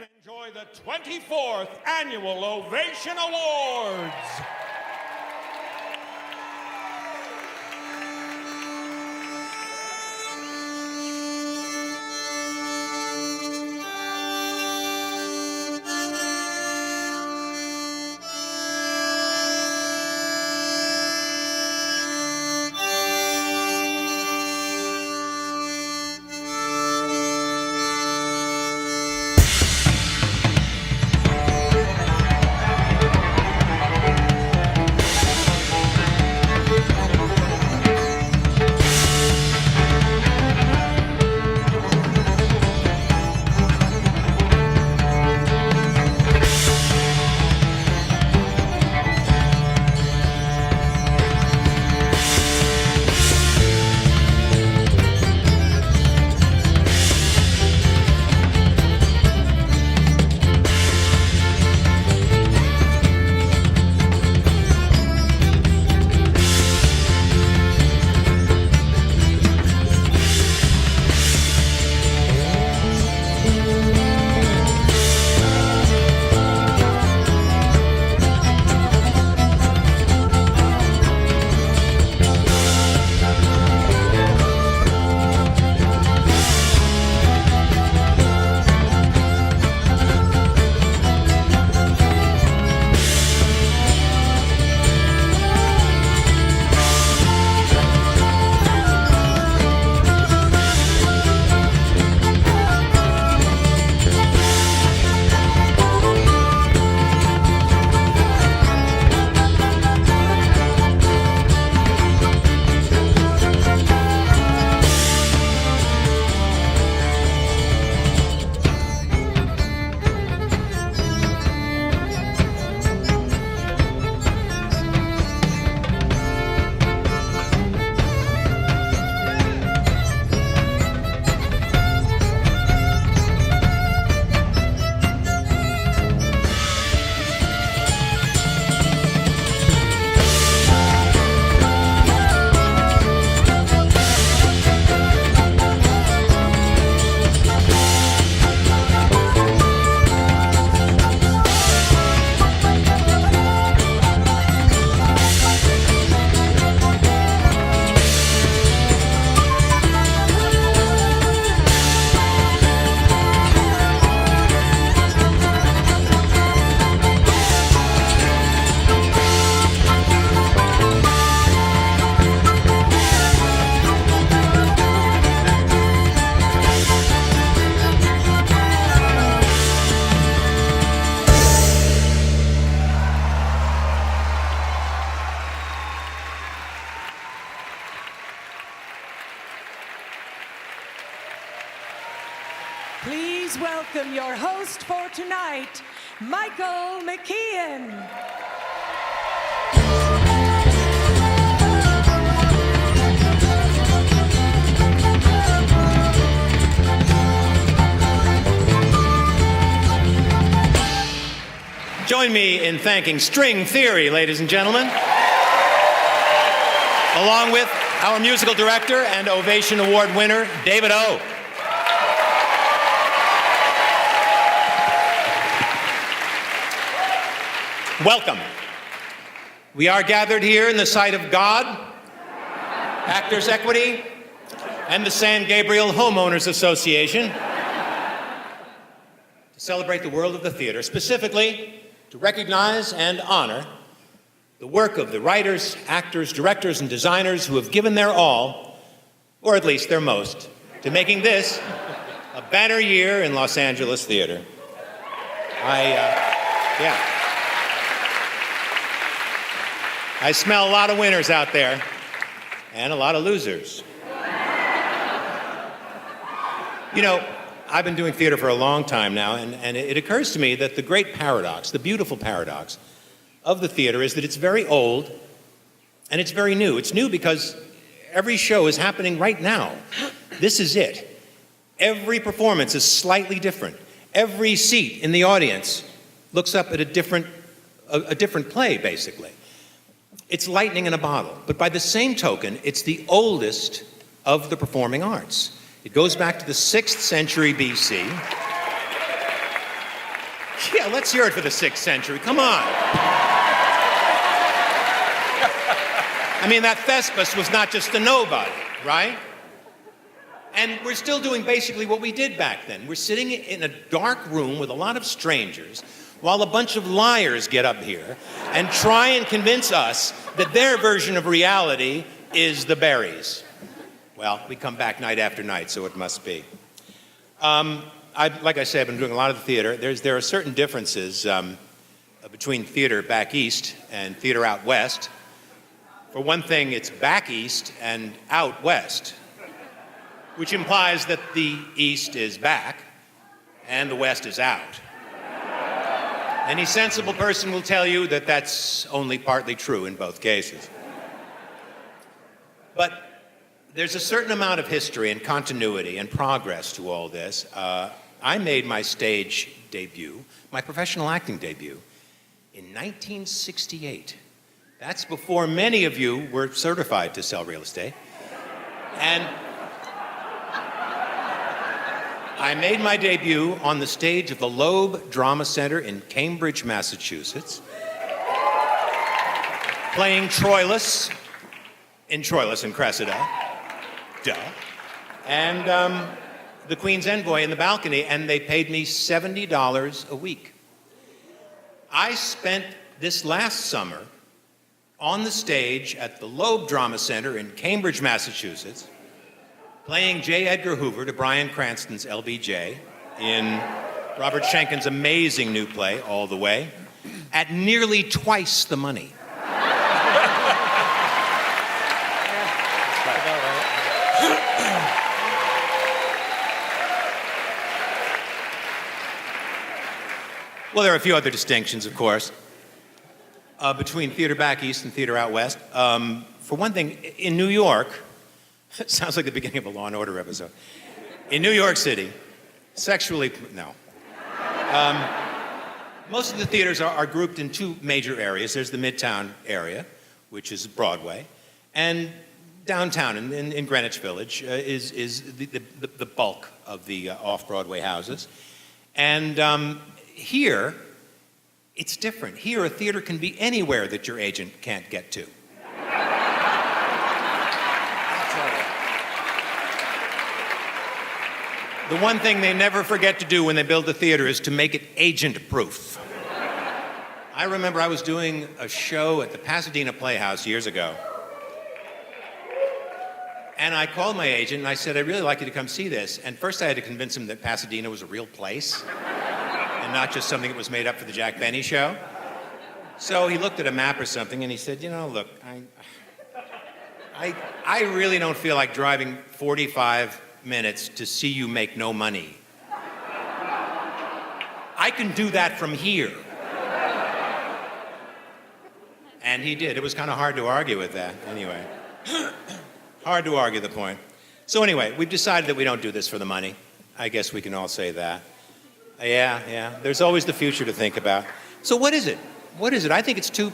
Enjoy the 24th Annual Ovation Awards. Please welcome your host for tonight, Michael McKean. Join me in thanking String Theory, ladies and gentlemen, along with our musical director and Ovation Award winner, David O. Welcome. We are gathered here in the sight of God, Actors Equity, and the San Gabriel Homeowners Association to celebrate the world of the theater, specifically to recognize and honor the work of the writers, actors, directors, and designers who have given their all, or at least their most, to making this a banner year in Los Angeles theater. I smell a lot of winners out there, and a lot of losers. You know, I've been doing theater for a long time now, and it occurs to me that the great paradox, the beautiful paradox of the theater is that it's very old, and it's very new. It's new because every show is happening right now. This is it. Every performance is slightly different. Every seat in the audience looks up at a different play, basically. It's lightning in a bottle, but by the same token, it's the oldest of the performing arts. It goes back to the 6th century BC. Yeah, let's hear it for the 6th century. Come on. I mean, that Thespis was not just a nobody, right? And we're still doing basically what we did back then. We're sitting in a dark room with a lot of strangers while a bunch of liars get up here and try and convince us that their version of reality is the berries. Well, we come back night after night, so it must be. Like I said, I've been doing a lot of the theater. There are certain differences between theater back east and theater out west. For one thing, it's back east and out west, which implies that the east is back and the west is out. Any sensible person will tell you that that's only partly true in both cases. But there's a certain amount of history and continuity and progress to all this. I made my stage debut, my professional acting debut, in 1968. That's before many of you were certified to sell real estate. And I made my debut on the stage of the Loeb Drama Center in Cambridge, Massachusetts, playing Troilus in Troilus and Cressida, duh, and the Queen's Envoy in the balcony, and they paid me $70 a week. I spent this last summer on the stage at the Loeb Drama Center in Cambridge, Massachusetts, playing J. Edgar Hoover to Bryan Cranston's LBJ in Robert Schenken's amazing new play, All the Way, at nearly twice the money. Well, there are a few other distinctions, of course, between theater back east and theater out west. For one thing, in New York, it sounds like the beginning of a Law and Order episode. In New York City, most of the theaters are grouped in two major areas. There's the Midtown area, which is Broadway, and downtown in Greenwich Village is the bulk of the off-Broadway houses. And here, it's different. Here, a theater can be anywhere that your agent can't get to. The one thing they never forget to do when they build a theater is to make it agent-proof. I remember I was doing a show at the Pasadena Playhouse years ago. And I called my agent and I said, I'd really like you to come see this. And first I had to convince him that Pasadena was a real place and not just something that was made up for the Jack Benny show. So he looked at a map or something and he said, you know, look, I really don't feel like driving 45 minutes to see you make no money. I can do that from here. And he did. It was kind of hard to argue with that, anyway. Hard to argue the point. So anyway, we've decided that we don't do this for the money. I guess we can all say that. Yeah. There's always the future to think about. So what is it? What is it? I think it's two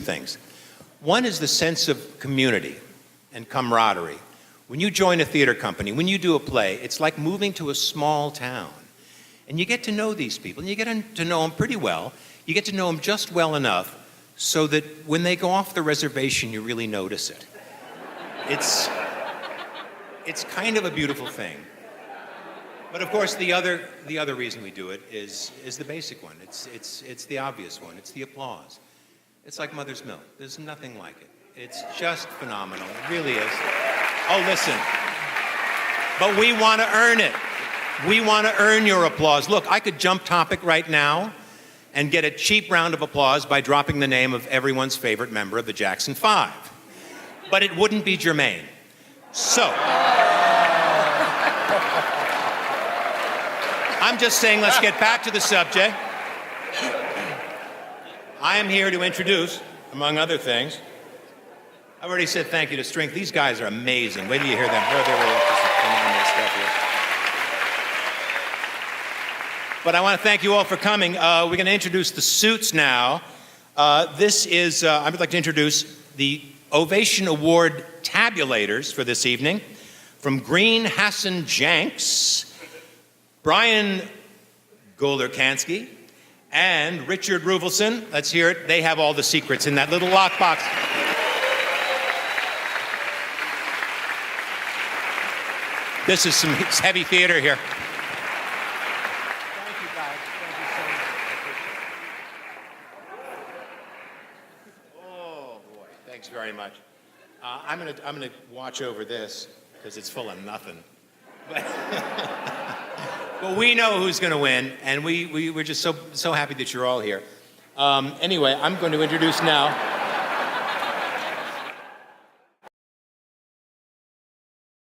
things. One is the sense of community and camaraderie. When you join a theater company, when you do a play, it's like moving to a small town. And you get to know these people, and you get to know them pretty well. You get to know them just well enough so that when they go off the reservation, you really notice it. It's kind of a beautiful thing. But of course, the other reason we do it is the basic one. It's the obvious one. It's the applause. It's like mother's milk. There's nothing like it. It's just phenomenal. It really is. Oh, listen. But we want to earn it. We want to earn your applause. Look, I could jump topic right now and get a cheap round of applause by dropping the name of everyone's favorite member of the Jackson 5. But it wouldn't be germane. So, I'm just saying, let's get back to the subject. I am here to introduce, among other things, I've already said thank you to Strength. These guys are amazing. Wait till you hear them. They're really up to some phenomenal stuff here. But I want to thank you all for coming. We're going to introduce the suits now. I would like to introduce the Ovation Award tabulators for this evening. From Green Hassan Jenks, Brian Golderkansky, and Richard Ruvelson. Let's hear it. They have all the secrets in that little lockbox. This is some heavy theater here. Thank you, guys. Thank you so much. Oh, boy. Thanks very much. I'm gonna watch over this because it's full of nothing. But we know who's going to win, and we're just so happy that you're all here. Anyway, I'm going to introduce now